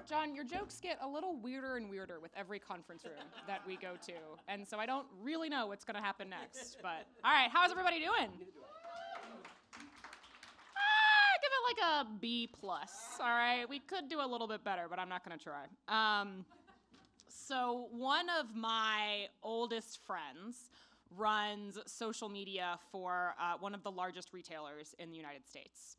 John, your jokes get a little weirder and weirder with every conference room that we go to. And so I don't really know what's going to happen next. But, all right, how's everybody doing? Give it like a B+, all right? We could do a little bit better, but I'm not going to try. So one of my oldest friends runs social media for one of the largest retailers in the United States.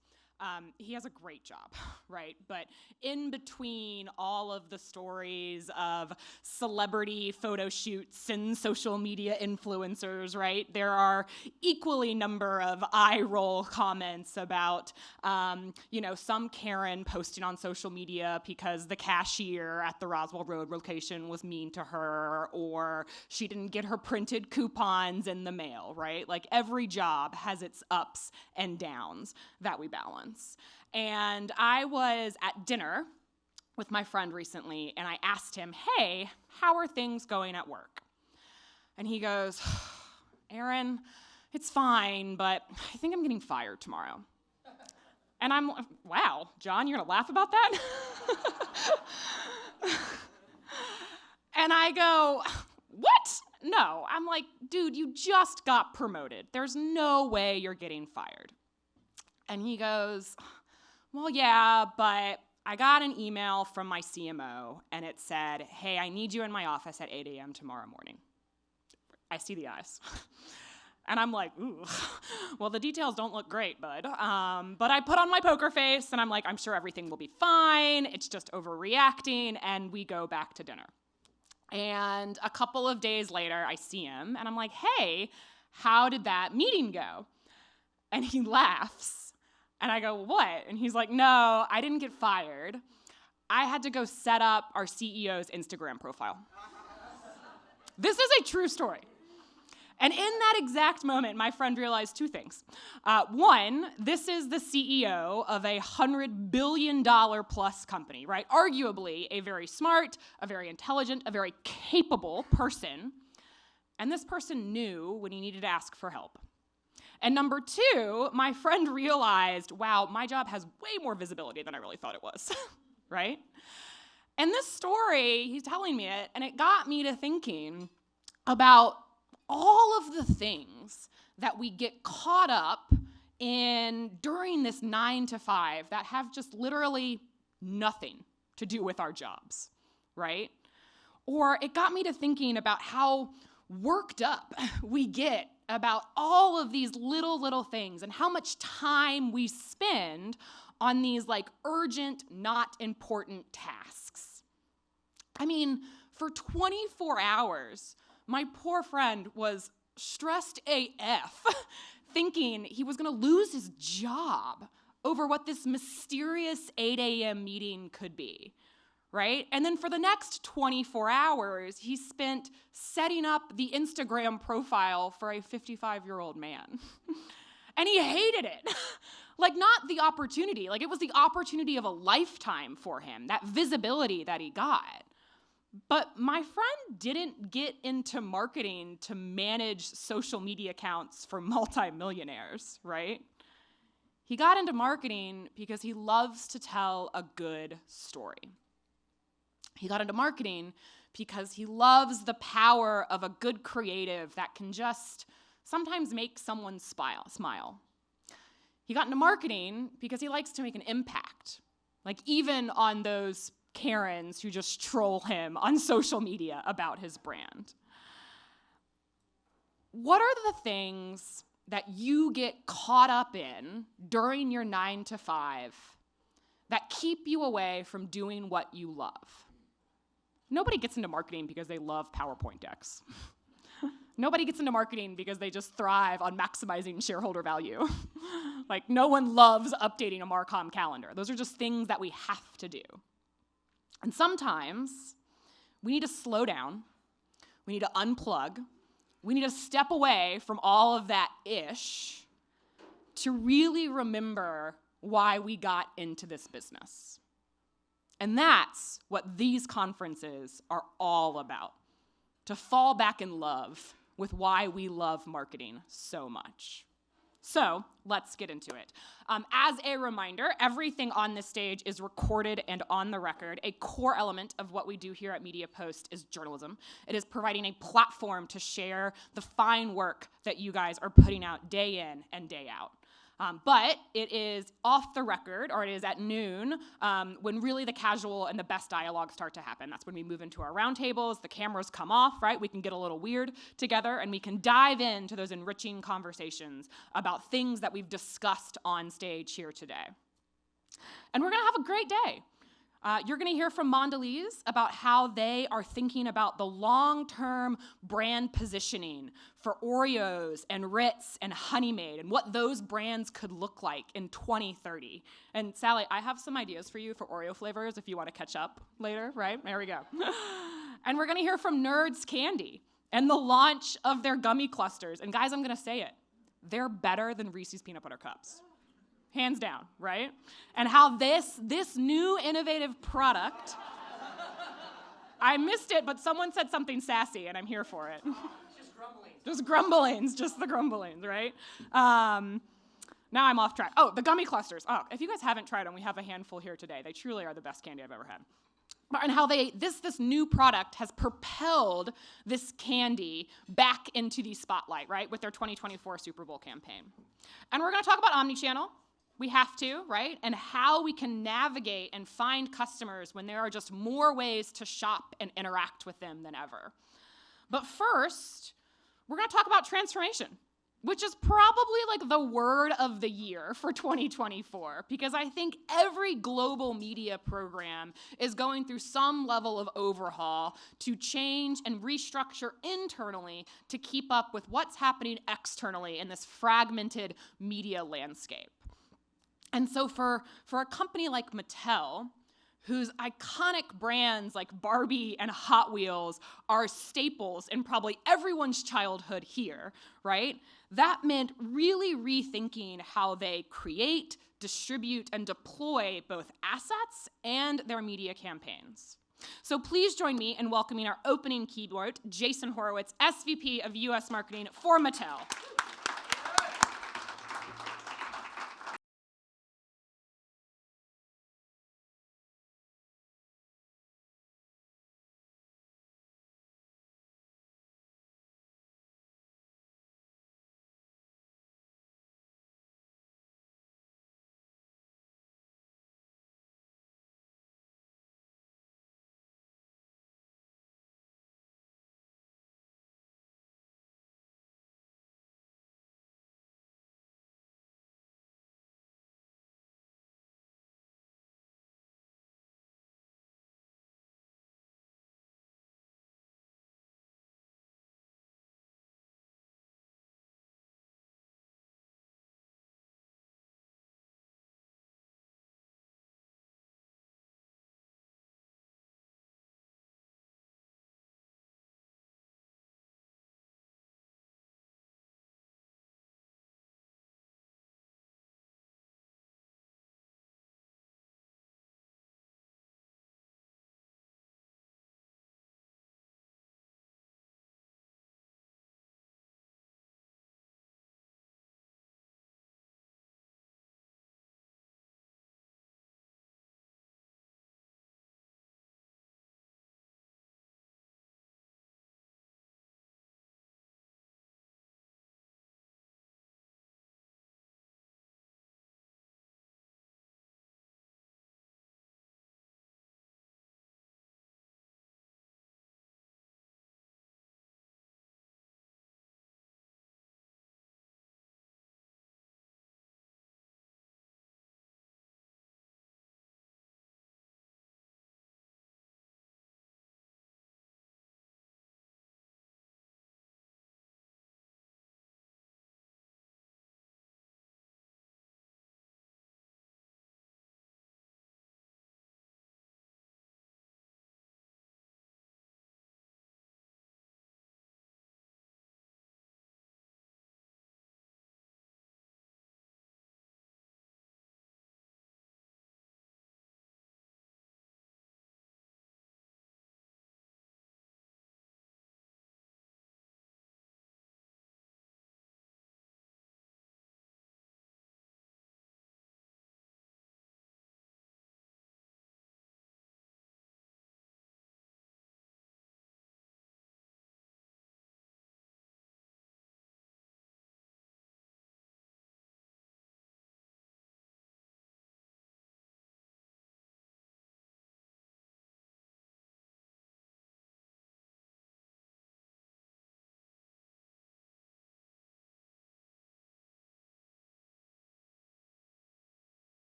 He has a great job, right? But in between all of the stories of celebrity photo shoots and social media influencers, right, there are equally number of eye-roll comments about, some Karen posting on social media because the cashier at the Roswell Road location was mean to her, or she didn't get her printed coupons in the mail, right? Like every job has its ups and downs that we balance. And I was at dinner with my friend recently, and I asked him, hey, how are things going at work? And he goes, Erin, it's fine, but I think I'm getting fired tomorrow. And I'm like, wow, John, you're gonna laugh about that? And I go, what? No. I'm like, dude, you just got promoted. There's no way you're getting fired. And he goes, well, yeah, but I got an email from my CMO, and it said, hey, I need you in my office at 8 a.m. tomorrow morning. I see the eyes. And I'm like, ooh, well, the details don't look great, bud. But I put on my poker face, and I'm like, I'm sure everything will be fine. It's just overreacting, and we go back to dinner. And a couple of days later, I see him, and I'm like, hey, how did that meeting go? And he laughs. And I go, what? And he's like, no, I didn't get fired. I had to go set up our CEO's Instagram profile. This is a true story. And in that exact moment, my friend realized two things. One, this is the CEO of a $100 billion plus company, right? Arguably a very smart, a very intelligent, a very capable person. And this person knew when he needed to ask for help. And number two, my friend realized, wow, my job has way more visibility than I really thought it was, right? And this story, he's telling me it, and it got me to thinking about all of the things that we get caught up in during this 9 to 5 that have just literally nothing to do with our jobs, right? Or it got me to thinking about how worked up we get about all of these little things and how much time we spend on these like urgent, not important tasks. I mean, for 24 hours, my poor friend was stressed AF, thinking he was gonna lose his job over what this mysterious 8 a.m. meeting could be. Right? And then for the next 24 hours, he spent setting up the Instagram profile for a 55-year-old man. And he hated it. Like, not the opportunity. Like, it was the opportunity of a lifetime for him, that visibility that he got. But my friend didn't get into marketing to manage social media accounts for multimillionaires, right? He got into marketing because he loves to tell a good story. He got into marketing because he loves the power of a good creative that can just sometimes make someone smile. He got into marketing because he likes to make an impact, like even on those Karens who just troll him on social media about his brand. What are the things that you get caught up in during your 9 to 5 that keep you away from doing what you love? Nobody gets into marketing because they love PowerPoint decks. Nobody gets into marketing because they just thrive on maximizing shareholder value. Like, no one loves updating a Marcom calendar. Those are just things that we have to do. And sometimes we need to slow down. We need to unplug. We need to step away from all of that ish to really remember why we got into this business. And that's what these conferences are all about, to fall back in love with why we love marketing so much. So let's get into it. As a reminder, everything on this stage is recorded and on the record. A core element of what we do here at MediaPost is journalism. It is providing a platform to share the fine work that you guys are putting out day in and day out. But it is off the record, or it is at noon, when really the casual and the best dialogue start to happen. That's when we move into our roundtables, the cameras come off, right? We can get a little weird together, and we can dive into those enriching conversations about things that we've discussed on stage here today. And we're gonna have a great day. You're going to hear from Mondelez about how they are thinking about the long-term brand positioning for Oreos and Ritz and Honey Maid and what those brands could look like in 2030. And Sally, I have some ideas for you for Oreo flavors if you want to catch up later, right? There we go. And we're going to hear from Nerds Candy and the launch of their gummy clusters. And guys, I'm going to say it. They're better than Reese's Peanut Butter Cups. Hands down, right? And how this new innovative product, I missed it, but someone said something sassy, and I'm here for it. Just grumblings, just the grumblings, right? Now I'm off track. Oh, the gummy clusters. Oh, if you guys haven't tried them, we have a handful here today. They truly are the best candy I've ever had. And how this new product has propelled this candy back into the spotlight, right, with their 2024 Super Bowl campaign. And we're going to talk about omnichannel. We have to, right? And how we can navigate and find customers when there are just more ways to shop and interact with them than ever. But first, we're going to talk about transformation, which is probably like the word of the year for 2024, because I think every global media program is going through some level of overhaul to change and restructure internally to keep up with what's happening externally in this fragmented media landscape. And so for a company like Mattel, whose iconic brands like Barbie and Hot Wheels are staples in probably everyone's childhood here, right? That meant really rethinking how they create, distribute, and deploy both assets and their media campaigns. So please join me in welcoming our opening keynote, Jason Horowitz, SVP of US Marketing for Mattel.